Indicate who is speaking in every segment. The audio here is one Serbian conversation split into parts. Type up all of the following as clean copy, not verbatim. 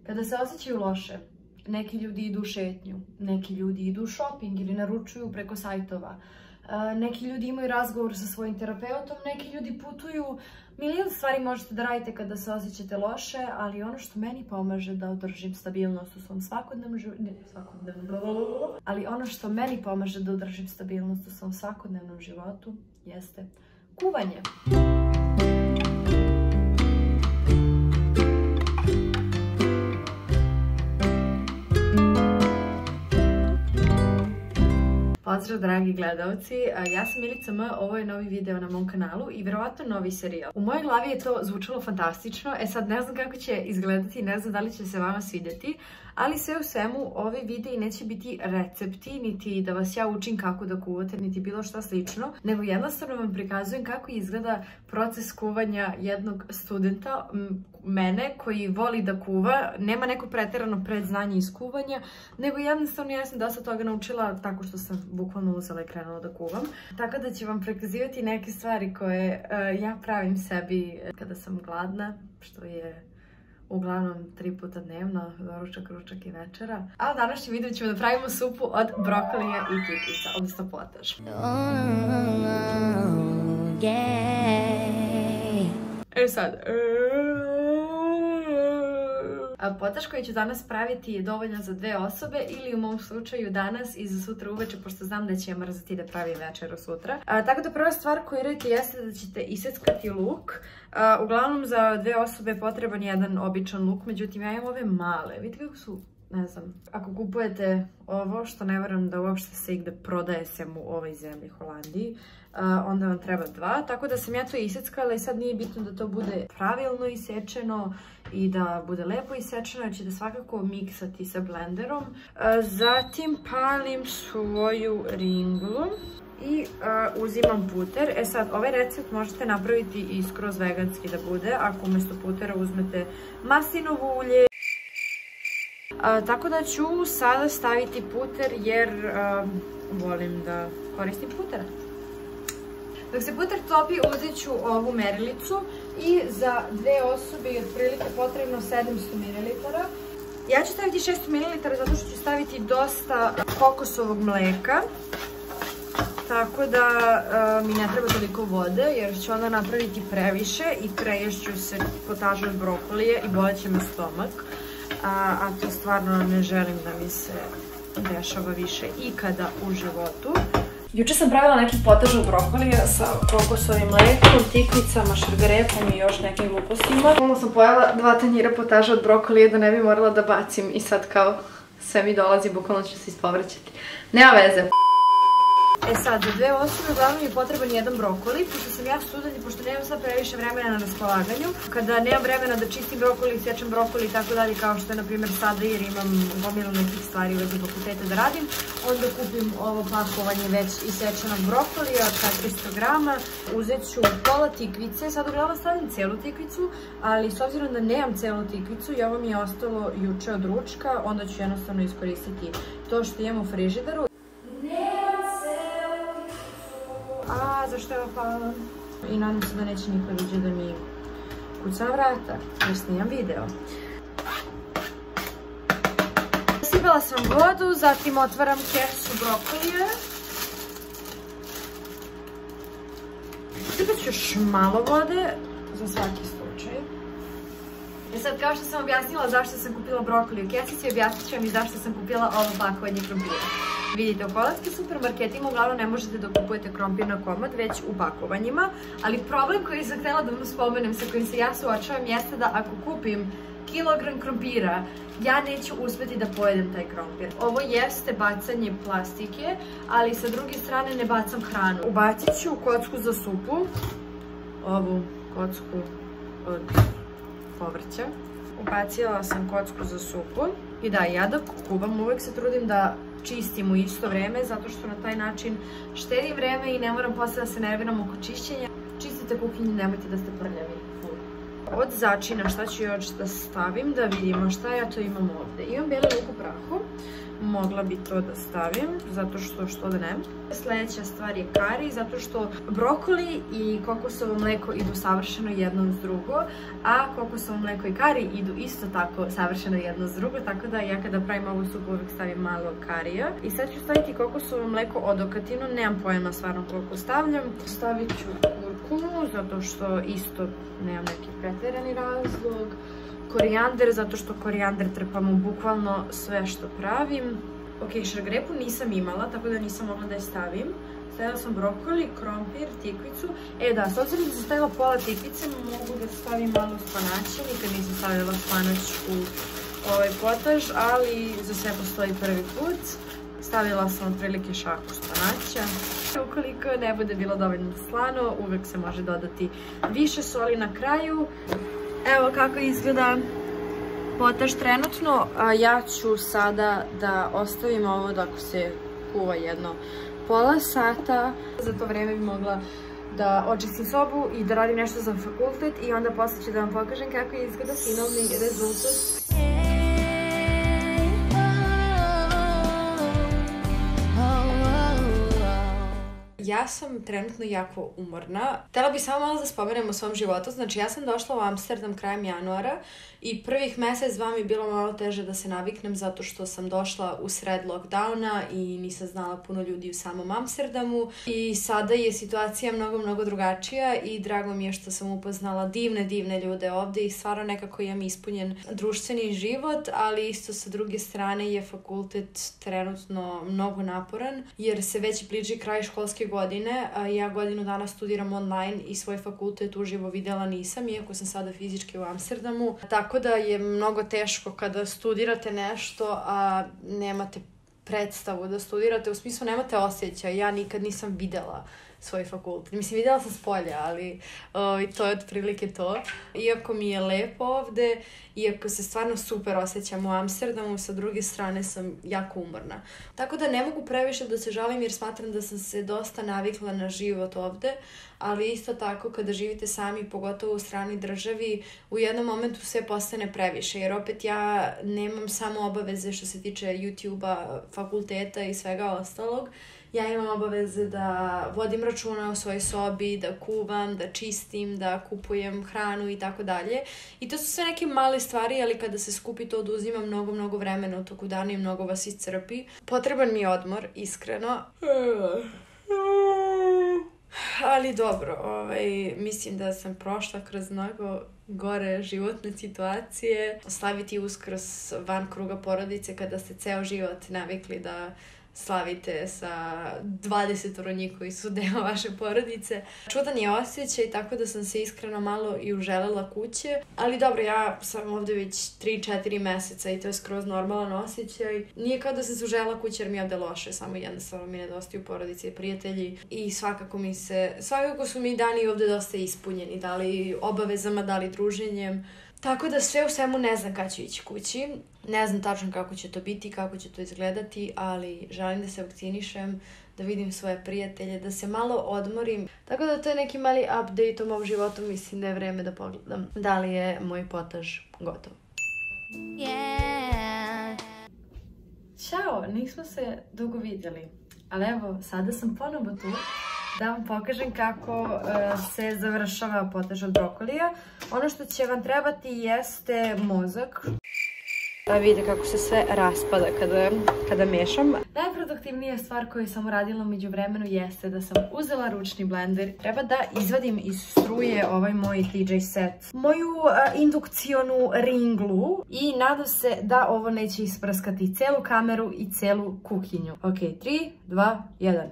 Speaker 1: Kada se osjećaju loše, neki ljudi idu u šetnju, neki ljudi idu u shopping ili naručuju preko sajtova, neki ljudi imaju razgovor sa svojim terapeutom, neki ljudi putuju. Milion stvari možete da radite kada se osjećate loše, ali ono što meni pomaže da održim stabilnost u svom svakodnevnom životu jeste kuvanje. Pozdrav dragi gledalci, ja sam Milica M, ovo je novi video na mom kanalu i verovatno novi serijal. U mojoj glavi je to zvučalo fantastično, sad ne znam kako će izgledati, ne znam da li će se vama svidjeti, ali sve u svemu ovi videi neće biti recepti, niti da vas ja učim kako da kuvate, niti bilo šta slično, nego jednostavno vam prikazujem kako izgleda proces kuvanja jednog studenta, mene koji voli da kuva, nema neko preterano predznanje iz kuvanja, nego jednostavno ja sam dosta toga naučila tako što sam bukvalno uzela i krenula da kuvam. Tako da ću vam prikazivati neke stvari koje ja pravim sebi kada sam gladna, što je uglavnom 3 puta dnevno, doručak, ručak i večera. A u današnjem videu ćemo da pravimo supu od brokolija i tikvica, odnosno potaž. Sad... Potaž koji ću danas praviti je dovoljna za 2 osobe ili u mom slučaju danas i za sutra uveče, pošto znam da će ja mrziti da pravim večeru sutra. Tako da prva stvar koju radite jeste da ćete iseckati luk. Uglavnom za 2 osobe je potreban jedan običan luk, međutim ja imam ove male. Vidite kako su, ne znam, ako kupujete ovo, što ne verujem da uopšte se igde prodaje se u ovoj zemlji, Holandiji, onda vam treba 2, tako da sam ja to iseckala i sad nije bitno da to bude pravilno isečeno i da bude lepo isečeno, jer ćete svakako miksati sa blenderom. Zatim palim svoju ringlu i uzimam puter. Sad, ovaj recept možete napraviti i skroz veganski da bude, ako umjesto putera uzmete maslinovo ulje. Tako da ću sada staviti puter jer volim da koristim putera. Dok se puter topi, uzet ću ovu merilicu i za 2 osobe je otprilike potrebno 700 ml. Ja ću staviti 600 ml zato što ću staviti dosta kokosovog mleka. Tako da mi ne treba toliko vode jer ću onda napraviti previše i preješću se potažu od brokolije i bolit će me stomak. A to stvarno ne želim da mi se dešava više ikada u životu. Juče sam pravila neki potaž od brokolija sa kokosovim mlekom, tikvicama, šargarepom i još nekim glupostima. Ono sam pojela 2 tanjira potaža od brokolija da ne bi morala da bacim i sad kao sve mi dolazi, bukvalno ću se ispovraćati. Nema veze. Sad, za 2 osobe uglavnom je potreban jedan brokoli, pošto sam ja student i pošto nemam sad previše vremena na raspolaganju. Kada nemam vremena da čistim brokoli, sečem brokoli i tako dalje, kao što je na primjer sada jer imam gomilu nekih stvari u vezi fakulteta da radim, onda kupim ovo pakovanje već isečenog brokolija od 400 grama. Uzet ću pola tikvice, sad uglavnom stavim celu tikvicu, ali s obzirom da nemam celu tikvicu i ovo mi je ostalo juče od ručka, onda ću jednostavno iskoristiti to što imam u frižideru. Zašto je opala? I nadam se da neće niko dođe da mi kuca na vrata, jer snimam video. Sipala sam vodu, zatim otvaram kesu brokolija. Sipat ću još malo vode, za svaki slučaj. Sad, kao što sam objasnila zašto sam kupila brokoli u kesici, objasnit ću vam i zašto sam kupila ovo pakovanje krompira. Vidite, u holandskim supermarketima uglavnom ne možete da kupujete krompir na komad, već u pakovanjima, ali problem koji sam htjela da vam spomenem, sa kojim se ja suočavam, jeste da ako kupim kilogram krompira, ja neću uspjeti da pojedem taj krompir. Ovo jeste bacanje plastike, ali sa druge strane ne bacam hranu. Ubacit ću kocku za supu, ovu kocku od povrća. Ubacila sam kocku za supu i da, ja dok kuvam uvek se trudim da čistim u isto vreme, zato što na taj način štedim vreme i ne moram posle da se nerviram oko čišćenja. Čistite kuhinju, nemojte da ste prljavi. Od začina šta ću još da stavim, da vidimo šta ja to imam ovde. Imam beli luk u prahu, mogla bi to da stavim, zato što da ne. Sljedeća stvar je kari, zato što brokoli i kokosovo mleko idu savršeno jedno uz drugo, a kokosovo mleko i kari idu isto tako savršeno jedno uz drugo, tako da ja kada pravim ovu supu uvijek stavim malo karija. I sad ću staviti kokosovo mleko odokatinu, nemam pojma stvarno koliko stavljam. Stavit ću kurkumu, zato što isto nemam neki pretjerani razlog. Korijander, zato što korijander trpamo bukvalno sve što pravim. Ok, šargarepu nisam imala, tako da nisam mogla da je stavim. Stavila sam brokoli, krompir, tikvicu. Da, s obzirom da sam stavila pola tikvice, mogu da stavim malo spanaća. Nikad nisam stavila spanać u ovaj potaž, ali za sve postoji prvi put. Stavila sam otprilike šaku spanaća. Ukoliko ne bude bilo dovoljno slano, uvek se može dodati više soli na kraju. Evo kako izgleda potaž trenutno. Ja ću sada da ostavim ovo dok se kuva jedno pola sata. Za to vreme bi mogla da očistim sobu i da radim nešto za fakultet i onda posle ću da vam pokažem kako izgleda finalni rezultat. Ja sam trenutno jako umorna. Htjela bih samo malo da spomenem o svom životu. Znači, ja sam došla u Amsterdam krajem januara i prvih mjesec dva mi je bilo malo teže da se naviknem zato što sam došla u sred lockdowna i nisam znala puno ljudi u samom Amsterdamu. I sada je situacija mnogo drugačija i drago mi je što sam upoznala divne ljude ovdje i stvarno nekako imam ispunjen društveni život, ali isto sa druge strane je fakultet trenutno mnogo naporan jer se već bliži kraj školske godine. Ja godinu dana studiram online i svoj fakultet uživo vidjela nisam, iako sam sada fizički u Amsterdamu. Tako da je mnogo teško kada studirate nešto, a nemate predstavu da studirate, u smislu nemate osjećaj. Ja nikad nisam vidjela svoj fakultet. Mislim, vidjela sam s polja, ali to je otprilike to. Iako mi je lepo ovde, iako se stvarno super osjećam u Amsterdamu, sa druge strane sam jako umorna. Tako da ne mogu previše da se žalim jer smatram da sam se dosta navikla na život ovde, ali isto tako kada živite sami, pogotovo u stranoj državi, u jednom momentu sve postane previše, jer opet ja nemam samo obaveze što se tiče YouTube-a, fakulteta i svega ostalog. Ja imam obaveze da vodim računa o svojoj sobi, da kuvam, da čistim, da kupujem hranu i tako dalje. I to su sve neke male stvari, ali kada se skupi to oduzima mnogo vremena u toku dana i mnogo vas iscrpi. Potreban mi je odmor, iskreno. Ali dobro, mislim da sam prošla kroz mnogo gore životne situacije. Slaviti Uskrs van kruga porodice kada ste ceo život navikli da slavite sa 20 njih koji su deo vaše porodice. Čudan je osjećaj, tako da sam se iskreno malo i uželela kuće. Ali dobro, ja sam ovdje već 3-4 meseca i to je skroz normalan osjećaj. Nije kao da sam se uželela kuće jer mi je ovdje loše, samo jednostavno mi nedostaju porodice i prijatelji. I svakako su mi dani ovdje dosta ispunjeni, da li obavezama, da li druženjem. Tako da sve u svemu ne znam kad ću ići kući. Ne znam tačno kako će to biti, kako će to izgledati, ali želim da se vakcinišem, da vidim svoje prijatelje, da se malo odmorim. Tako da to je neki mali update o mom životu, mislim da je vreme da pogledam da li je moj potaž gotov. Ćao, nismo se dugo vidjeli, ali evo, sada sam ponovo tu da vam pokažem kako se završava potaž od brokolija. Ono što će vam trebati jeste mozak. Vidite kako se sve raspada kada mešam. Najproduktivnija stvar koju sam uradila među vremenu jeste da sam uzela ručni blender. Treba da izvadim iz struje ovaj moj TJ set, moju indukcionu ringlu i nadam se da ovo neće isprskati celu kameru i celu kuhinju. Ok, 3, 2, 1.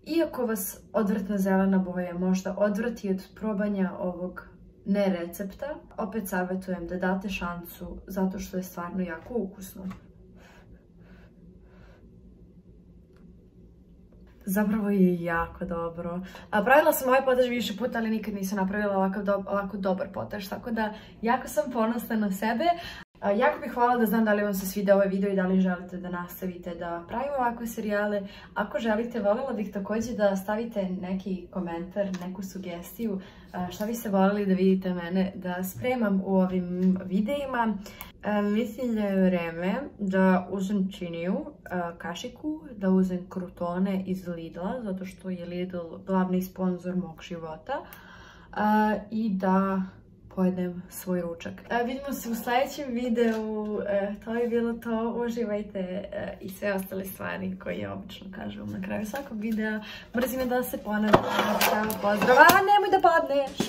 Speaker 1: Iako vas odvratna zelena boja možda odvrati od probanja ovog recepta, opet savjetujem da date šansu zato što je stvarno jako ukusno. Zapravo je jako dobro. Pravila sam ovaj potaž više puta, ali nikad nisam napravila ovako dobar potaž, tako da jako sam ponosna na sebe. Jako bih hvala da znam da li vam se sviđa ovaj video i da li želite da nastavite da pravimo ovakve serijale. Ako želite, voljela bih također da stavite neki komentar, neku sugestiju šta biste voljeli da vidite mene da spremam u ovim videima. Mislim da je vreme da uzem činiju, kašiku, da uzem krutone iz Lidla, zato što je Lidl glavni sponzor mog života, i da pojedem svoj ručak. Vidimo se u sljedećem videu, to je bilo to, uživajte i sve ostale stvari koje obično kažem na kraju svakog videa. Mrzim da se ponavljam, pozdrav, nemoj da padneš!